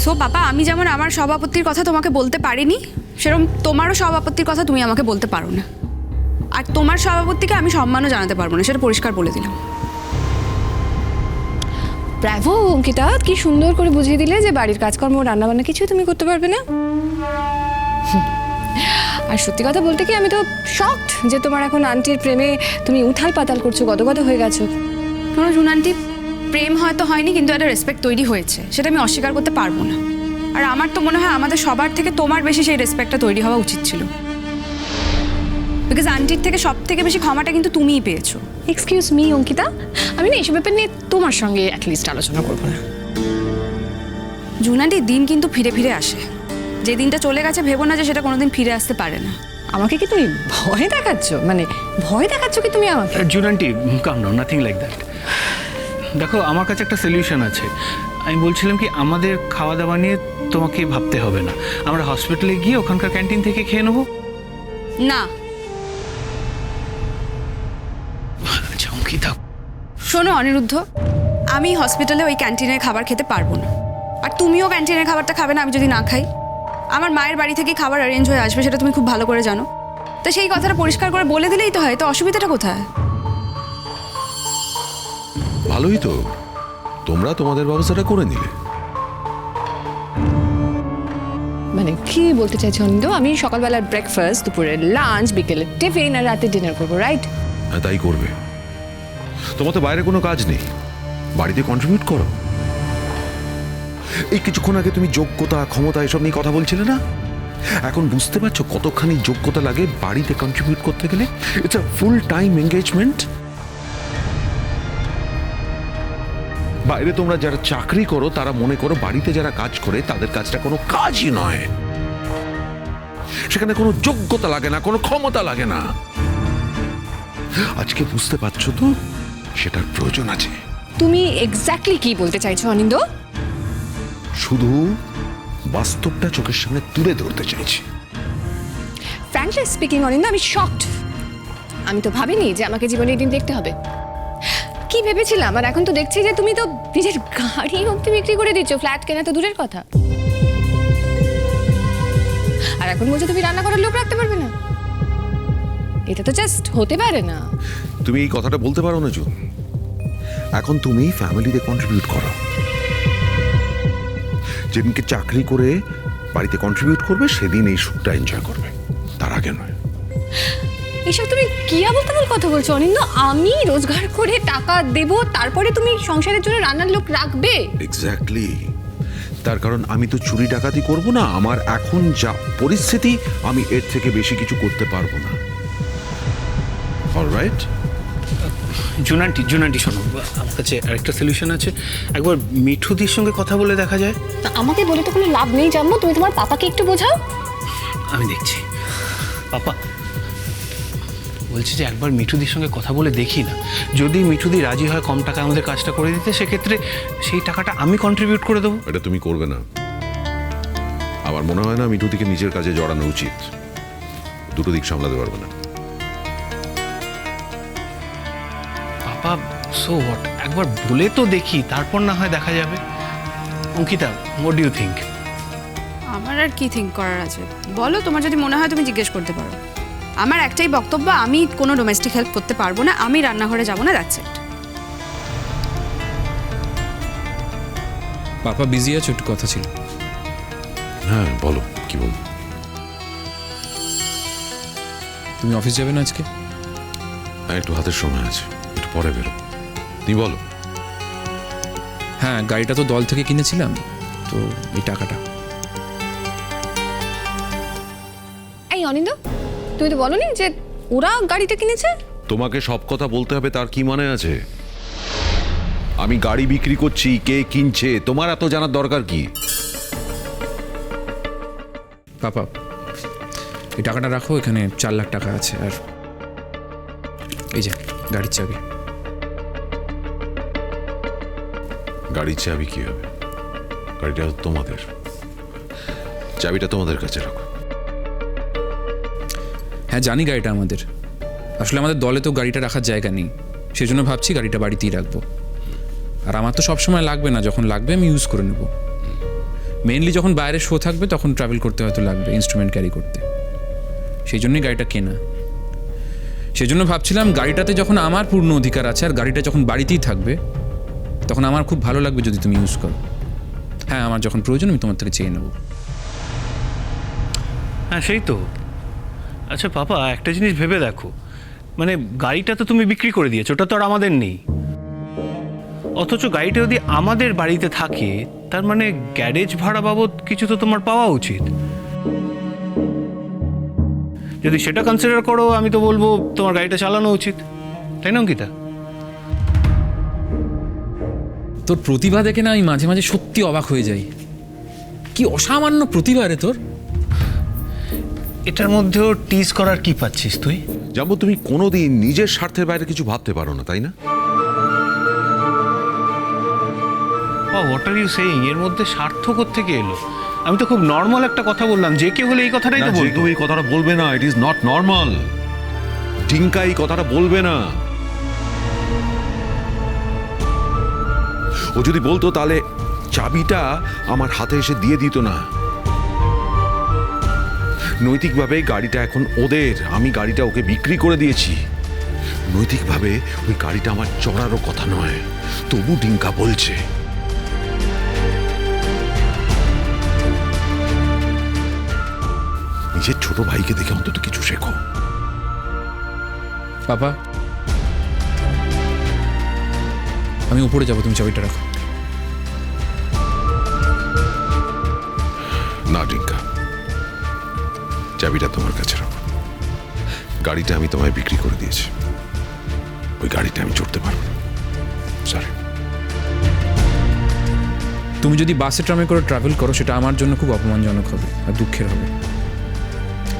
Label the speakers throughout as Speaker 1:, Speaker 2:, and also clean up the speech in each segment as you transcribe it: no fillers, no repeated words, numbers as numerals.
Speaker 1: So পাপা, আমি যেমন আমার সব আপত্তির কথা তোমাকে বলতে পারিনি, সেরকম তোমারও সব আপত্তির কথা তুমি আমাকে বলতে পারো না। আর তোমার সব আপত্তিকে আমি সম্মানও জানাতে পারবো না, সেটা পরিষ্কার বলে দিলাম।
Speaker 2: ব্রাভো অঙ্কিতা, কি সুন্দর করে বুঝিয়ে দিলে যে বাড়ির কাজকর্ম রান্নাবান্না কিছুই তুমি করতে পারবে না। আর সত্যি কথা বলতে কি, আমি তো শকড যে তোমার এখন আন্টির প্রেমে তুমি উথাল পাতাল করছো, গদগদ হয়ে গেছো।
Speaker 1: কোনো জুনান্টি, প্রেম হয়তো হয়নি, কিন্তু একটা রেসপেক্ট তৈরি হয়েছে, সেটা আমি অস্বীকার করতে পারবো না। আর আমার তো মনে হয় আমাদের সবার থেকে তোমার বেশি সেই রেসপেক্টটা তৈরি হওয়া উচিত ছিল, বিকজ আন্টির থেকে সব থেকে বেশি ক্ষমাটা কিন্তু তুমিই পেয়েছো।
Speaker 2: এক্সকিউজ মি অঙ্কিতা, আমি না এইসব ব্যাপার নিয়ে তোমার সঙ্গে অ্যাটলিস্ট আলোচনা করবো না।
Speaker 1: জুনান্টি, দিন কিন্তু ফিরে ফিরে আসে, যে দিনটা চলে গেছে ভেবো না যে সেটা কোনোদিন ফিরে আসতে পারে না।
Speaker 2: আমাকে কি তুমি ভয় দেখাচ্ছ? মানে ভয় দেখাচ্ছ কি তুমি আমাকে?
Speaker 3: জুনান্টি, কাম ডাউন, নাথিং লাইক দ্যাট। দেখো, আমার কাছে একটা সলিউশন আছে। আমি বলছিলাম কি, আমাদের খাওয়া দাওয়া নিয়ে তোমাকে ভাবতে হবে না, আমরা হসপিটালে গিয়ে ওখানকার ক্যান্টিন থেকে খেয়ে নেবো।
Speaker 1: না
Speaker 3: আচ্ছা অঙ্কিতা,
Speaker 1: শোনো অনিরুদ্ধ, আমি হসপিটালে ওই ক্যান্টিনের খাবার খেতে পারবো না, আর তুমিও ক্যান্টিনের খাবারটা খাবে না আমি যদি না খাই। আমার মায়ের বাড়ি থেকে খাবার অ্যারেঞ্জ হয়ে আসবে, সেটা তুমি খুব ভালো করে জানো। তা সেই কথাটা পরিষ্কার করে বলে দিলেই তো হয়, তো অসুবিধাটা কোথায়?
Speaker 4: ভালোই তো, তোমরা তোমাদের ব্যবস্থাটা করে নিলে।
Speaker 2: মানে কি বলতে চাইছো অনিন্দ? আমি সকালবেলার ব্রেকফাস্ট, দুপুরের লাঞ্চ, বিকেলের টিফিন আর রাতে ডিনার করবো, রাইট?
Speaker 4: হ্যাঁ, তাই করবে। তোমার তো বাইরে কোনো কাজ নেই, বাড়িতে কন্ট্রিবিউট করো। এই কিছুক্ষণ আগে তুমি যোগ্যতা, ক্ষমতা এসব নিয়ে কথা বলছিলে না? এখন বুঝতে পারছো কতখানি যোগ্যতা লাগে বাড়িতে কন্ট্রিবিউট করতে গেলে? It's a full time engagement. বাইরে তোমরা যারা চাকরি করো তারা মনে করো বাড়িতে যারা কাজ করে তাদের কাজটা কোনো কাজই নয়, সেখানে কোনো যোগ্যতা লাগে না, কোনো ক্ষমতা লাগে না। আজকে বুঝতে পারছো তো সেটার প্রয়োজন আছে।
Speaker 2: তুমি এক্স্যাক্টলি কি বলতে চাইছো অনিন্দ?
Speaker 4: শুধু বাস্তবটা চোখের সামনে তুলে ধরতে চাইছি।
Speaker 2: ফ্র্যাঙ্কলি স্পিকিং অনিন্দ, আমি শকড। আমি তো ভাবিনি যে আমাকে জীবনে এই দিন দেখতে হবে। কি ভেবেছিলাম, আর এখন তো দেখছি যে তুমি তো নিজের গাড়ি অব্দি বিক্রি করে দিচ্ছ, ফ্ল্যাট কেনা তো দূরের কথা। আর এখন বলছো তুমি রান্না করার লোক রাখতে পারবে না। এটা তো জাস্ট হতে পারে না।
Speaker 4: তুমি এই কথাটা বলতে পারো না জুন। এখন তুমি ফ্যামিলিতে কন্ট্রিবিউট করো। যেদিনকে চাকরি করে বাড়িতে কন্ট্রিবিউট করবে সেদিন এই সুখটা এনজয় করবে, তার আগে নয়।
Speaker 2: এসব তুমি কি আবল-তাবল কথা বলছো অনিন্দ? আমি রোজগার করে টাকা দেব, তারপরে তুমি সংসারের জন্য রান্নার লোক রাখবে?
Speaker 4: এক্স্যাক্টলি। তার কারণ আমি তো চুরি ডাকাতি করব না। আমার এখন যা পরিস্থিতি, আমি এর থেকে বেশি কিছু করতে পারবো না। অলরাইট?
Speaker 3: জুনান্টি শোনো, আমার কাছে আরেকটা সলিউশন আছে। একবার মিঠুদির সঙ্গে কথা বলে দেখা যায়।
Speaker 2: না, আমাকে বলে তো কোনো লাভ নেই জানবো। তুমি তোমার পাপাকে একটু বোঝাও।
Speaker 3: আমি দেখছি। পাপা বলছি যে একবার মিঠুদির সঙ্গে কথা বলে দেখি না, যদি মিঠুদি রাজি হয় কম টাকা আমাদের কাজটা করে দিতে, সেক্ষেত্রে সেই টাকাটা আমি কন্ট্রিবিউট করে দেবো।
Speaker 4: এটা তুমি করবে না। আমার মনে হয় না মিঠুদিকে নিজের কাজে জড়ানো উচিত। দুটো দিক সামলাতে পারবে না।
Speaker 3: পাপা, সো হোয়াট, একবার বলে তো দেখি, তারপর না হয় দেখা যাবে। Ankita, what do you think?
Speaker 1: আমার আর কি থিঙ্ক করার আছে বলো? তোমার যদি মনে হয় তুমি জিজ্ঞেস করতে পারো। আমার একটাই বক্তব্য, আমি কোনো ডোমেস্টিক হেল্প করতে পারবো না, আমি রান্নাঘরে যাবো না, দ্যাটস ইট।
Speaker 5: পাপা বিজি আছে, একটু কথা ছিল।
Speaker 4: হ্যাঁ বলো, কি বলবো?
Speaker 5: তুমি অফিস যাবে না আজকে?
Speaker 4: হ্যাঁ, একটু হাতের সময় আছে, একটু পরে বেরো। তুমি বলো।
Speaker 5: হ্যাঁ, গাড়িটা তো দল থেকে কিনেছিলাম, তো এই টাকাটা।
Speaker 2: এই অনিন্দ, তুমি তো বলোনি যে ওরা গাড়িটা কিনেছে?
Speaker 4: তোমাকে সব কথা বলতে হবে তার কি মানে আছে? আমি গাড়ি বিক্রি করছি, কে কিনছে তোমার এত জানার দরকার কি?
Speaker 5: পাপা, এই টাকাটা রাখো, এখানে 4 লাখ টাকা আছে, আর এই যে গাড়ির চাবি।
Speaker 4: গাড়ির চাবি কি হবে? গাড়িটা তোমাদের, চাবিটা তোমাদের কাছে রাখো।
Speaker 5: হ্যাঁ জানি গাড়িটা আমাদের, আসলে আমাদের দলে তো গাড়িটা রাখার জায়গা নেই, সেই জন্য ভাবছি গাড়িটা বাড়িতেই রাখবো। আর আমার তো সবসময় লাগবে না, যখন লাগবে আমি ইউজ করে নেব। মেইনলি যখন বাইরে শো থাকবে তখন ট্রাভেল করতে হয়তো লাগবে ইনস্ট্রুমেন্ট ক্যারি করতে, সেই জন্যই গাড়িটা কেনা। সেই জন্য ভাবছিলাম গাড়িটাতে যখন আমার পূর্ণ অধিকার আছে আর গাড়িটা যখন বাড়িতেই থাকবে তখন আমার খুব ভালো লাগবে যদি তুমি ইউজ করো। হ্যাঁ, আমার যখন প্রয়োজন আমি তোমার থেকে চেয়ে নেবো।
Speaker 3: হ্যাঁ সেই তো। আচ্ছা পাপা, একটা জিনিস ভেবে দেখো, মানে গাড়িটা তো তুমি বিক্রি করে দিয়েছো, ওটা তো আর আমাদের নেই। অথচ গাড়িটা যদি আমাদের বাড়িতে থাকে তার মানে গ্যারেজ ভাড়া বাবদ কিছু তো তোমার পাওয়া উচিত। যদি সেটা কনসিডার করো আমি তো বলবো তোমার গাড়িটা চালানো উচিত, তাই না অঙ্কিতা?
Speaker 5: তোর প্রতিভা দেখে না আমি মাঝে মাঝে সত্যি অবাক হয়ে যাই। কি অসামান্য প্রতিভা রে তোর।
Speaker 3: এটার মধ্যেও টিজ করার কি পাচ্ছিস তুই?
Speaker 4: যেমন তুমি কোনোদিন নিজের স্বার্থের বাইরে কিছু ভাবতে পারো না, তাই না?
Speaker 3: What are you saying? এর মধ্যে স্বার্থ কোত্থেকে এলো? আমি তো খুব নর্মাল একটা কথা বললাম, যে কেউ হলে এই কথাটাই তো
Speaker 4: না, যে
Speaker 3: বলতো।
Speaker 4: কেউ এই কথাটা বলবে না, ইট ইজ নট নর্মাল। টিঙ্কা এই কথাটা বলবে না। ও যদি বলতো তাহলে চাবিটা আমার হাতে এসে দিয়ে দিত না। নৈতিকভাবে গাড়িটা এখন ওদের, আমি গাড়িটা ওকে বিক্রি করে দিয়েছি। নৈতিকভাবে ওই গাড়িটা আমার চড়ারও কথা নয়, তবু টিঙ্কা বলছে। নিজের ছোট ভাইকে দেখে অন্তত কিছু শেখো।
Speaker 5: পাপা, আমি উপরে যাবো, তুমি চাবিটা রাখো।
Speaker 4: না টিঙ্কা, চাবিটা তোমার কাছে রাখো। গাড়িটা আমি তোমায় বিক্রি করে দিয়েছি, ওই গাড়িটা আমি চড়তে পারবো না। সরি।
Speaker 5: তুমি যদি বাসে ট্রামে করে ট্রাভেল করো সেটা আমার জন্য খুব অপমানজনক হবে আর দুঃখের হবে।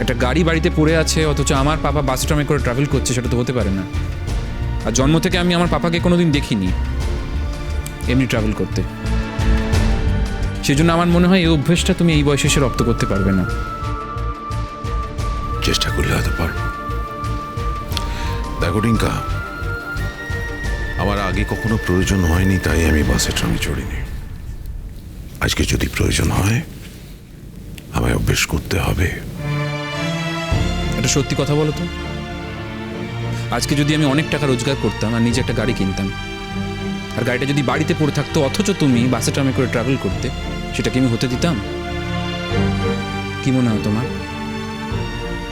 Speaker 5: একটা গাড়ি বাড়িতে পড়ে আছে অথচ আমার পাপা বাস ট্রামে করে ট্রাভেল করছে, সেটা তো হতে পারে না। আর জন্ম থেকে আমি আমার পাপাকে কোনোদিন দেখিনি এমনি ট্রাভেল করতে। সেই জন্য আমার মনে হয় এই অভ্যেসটা তুমি এই বয়সে এসে রপ্ত করতে পারবে না।
Speaker 4: চেষ্টা করলে হয়তো পারবো। দেখো টিঙ্কা, আমার আগে কখনো প্রয়োজন হয়নি তাই আমি বাসে ট্রামে চড়িনি। আজকে যদি প্রয়োজন হয় আমায় অভ্যেস করতে হবে।
Speaker 5: এটা সত্যি কথা বলো তো, আজকে যদি আমি অনেক টাকা রোজগার করতাম আর নিজে একটা গাড়ি কিনতাম আর গাড়িটা যদি বাড়িতে পড়ে থাকতো অথচ তুমি বাসে ট্রামে করে ট্রাভেল করতে, সেটা কি আমি হতে দিতাম? কি মনে হয় তোমার?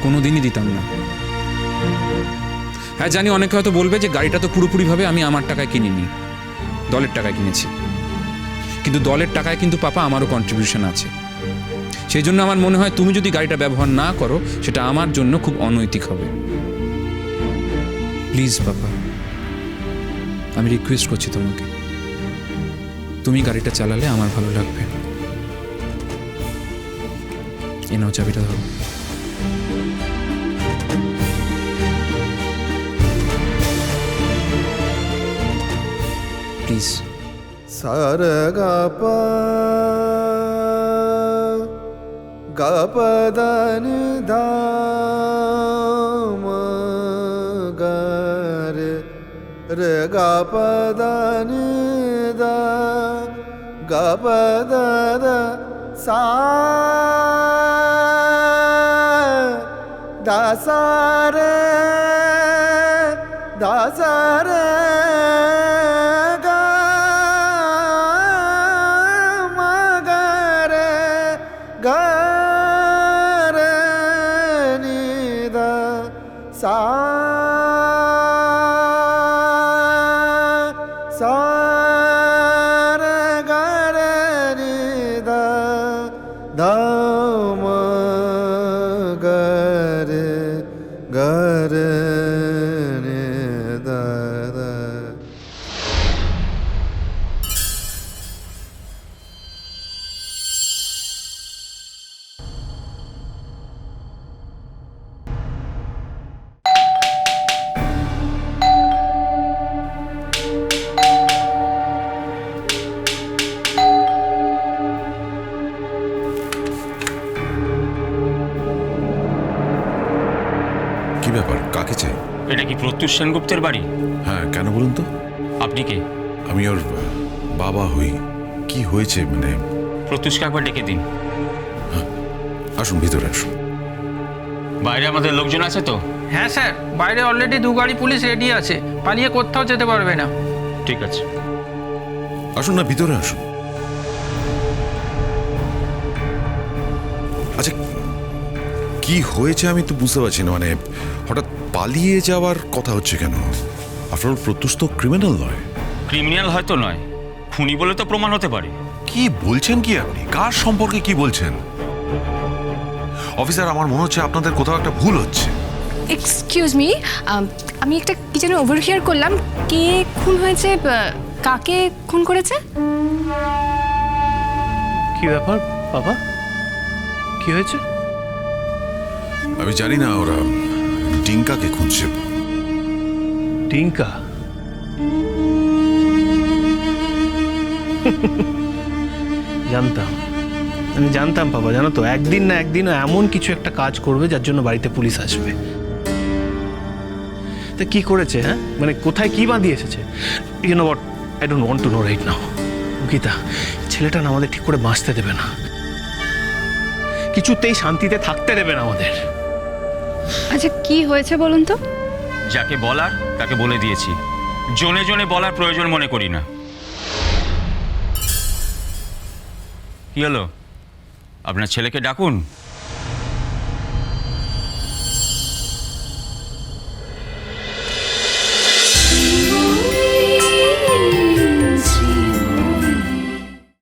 Speaker 5: কোনোদিনই দিতাম না। হ্যাঁ জানি অনেকে হয়তো বলবে যে গাড়িটা তো পুরোপুরিভাবে আমি আমার টাকায় কিনিনি, দলের টাকায় কিনেছি। কিন্তু দলের টাকায় কিন্তু পাপা আমারও কন্ট্রিবিউশন আছে। সেই জন্য আমার মনে হয় তুমি যদি গাড়িটা ব্যবহার না করো সেটা আমার জন্য খুব অনৈতিক হবে। প্লিজ পাপা, আমি রিকোয়েস্ট করছি তোমাকে, তুমি গাড়িটা চালালে আমার ভালো লাগবে। এ নাও চাবিটা ধরো। প্লিজ।
Speaker 6: সারগাপা গপদন ধাম গর রে গপদন দা গপদ সা দাসারে দাসারে
Speaker 4: কি ব্যাপার, কাকে চাই?
Speaker 7: এটা কি প্রত্যুষ সেনগুপ্তের বাড়ি?
Speaker 4: হ্যাঁ, কেন বলুন তো?
Speaker 7: আপনি কে?
Speaker 4: আমি ওর বাবা হই। কি হয়েছে? মানে
Speaker 7: প্রত্যুষকে একবার ডেকে দিন।
Speaker 4: আসুন ভিতরে আসুন।
Speaker 7: বাইরে আমাদের লোকজন আছে তো?
Speaker 3: হ্যাঁ স্যার, বাইরে অলরেডি 2 গাড়ি পুলিশ রেডি আছে, পালিয়ে কোথাও যেতে পারবে না।
Speaker 7: ঠিক আছে।
Speaker 4: আসুন না, ভিতরে আসুন। আচ্ছা, কি হয়েছে আমি তো বুঝতে পারছি না, মানে হঠাৎ পালিয়ে যাওয়ার কথা হচ্ছে কেন? আফটার অল প্রত্যুষ তো ক্রিমিনাল নয়।
Speaker 7: ক্রিমিনাল হয়তো নয়, খুনি বলে তো প্রমাণ হতে পারে।
Speaker 4: কি বলছেন কি আপনি? কার সম্পর্কে কি বলছেন? অফিসার, আমার মনে হচ্ছে আপনাদের কোথাও একটা ভুল হচ্ছে।
Speaker 2: এক্সকিউজ মি, আমি একটা কি যেন ওভারহিয়ার করলাম। কে খুন হয়েছে, কাকে খুন করেছে?
Speaker 3: কি ব্যাপার বাবা, কি হয়েছে?
Speaker 4: আমি জানি না, ওরা টিঙ্কাকে খুঁজছে।
Speaker 3: টিঙ্কা? জানতাম, আমি জানতাম বাবা, জানো তো, একদিন না একদিন এমন কিছু একটা কাজ করবে যার জন্য বাড়িতে পুলিশ আসবে। তা কি করেছে? হ্যাঁ, মানে কোথায় কি বাঁধিয়ে এসেছে? You know what, I don't want to know right now. Gita, ছেলেটা না আমাদের ঠিক করে বাঁচতে দেবে না, কিছুতেই শান্তিতে থাকতে দেবে না আমাদের।
Speaker 1: আচ্ছা কি হয়েছে বলুন তো?
Speaker 7: যাকে বলার তাকে বলে দিয়েছি, জনে জনে বলার প্রয়োজন মনে করি না। কি হলো, আপনার ছেলেকে ডাকুন।